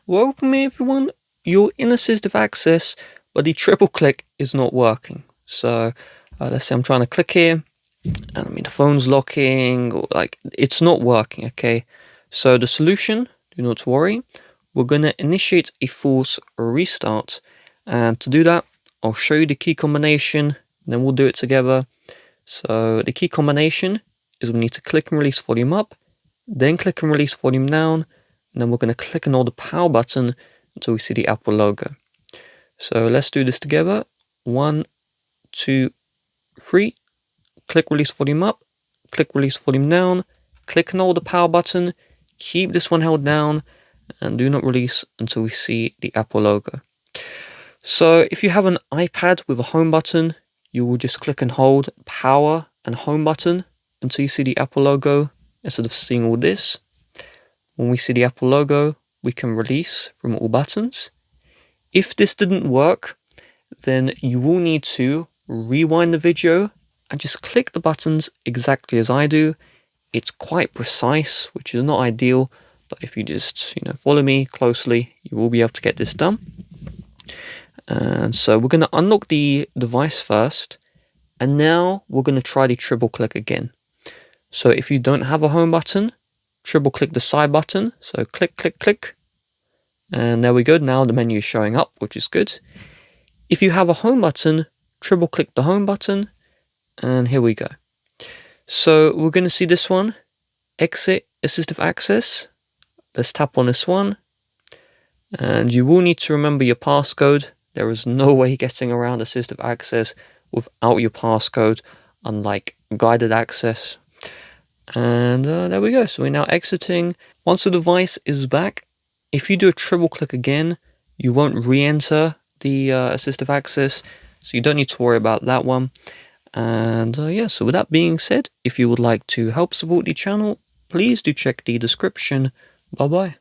Welcome everyone, you're in Assistive Access, but the triple click is not working. So let's say I'm trying to click here, and the phone's locking, or it's not working, okay? So the solution, do not worry, we're going to initiate a force restart. And to do that, I'll show you the key combination, then we'll do it together. So the key combination is we need to click and release volume up, then click and release volume down, and then we're going to click and hold the power button until we see the Apple logo. So let's do this together. 1, 2, 3. Click release volume up, click release volume down, click and hold the power button, keep this one held down, and do not release until we see the Apple logo. So if you have an iPad with a home button, you will just click and hold power and home button until you see the Apple logo instead of seeing all this. When we see the Apple logo, we can release from all buttons. If this didn't work, then you will need to rewind the video and just click the buttons exactly as I do. It's quite precise, which is not ideal, but if you just follow me closely, you will be able to get this done. And so we're going to unlock the device first, and now we're going to try the triple click again. So if you don't have a home button, triple click the side button. So click, click, click. And there we go. Now the menu is showing up, which is good. If you have a home button, triple click the home button. And here we go. So we're going to see this one. Exit Assistive Access. Let's tap on this one. And you will need to remember your passcode. There is no way getting around Assistive Access without your passcode, unlike guided access. And there we go. So we're now exiting. Once the device is back, if you do a triple click again, you won't re-enter the Assistive Access, so you don't need to worry about that one. And yeah, so with that being said, if you would like to help support the channel, please do check the description. Bye bye.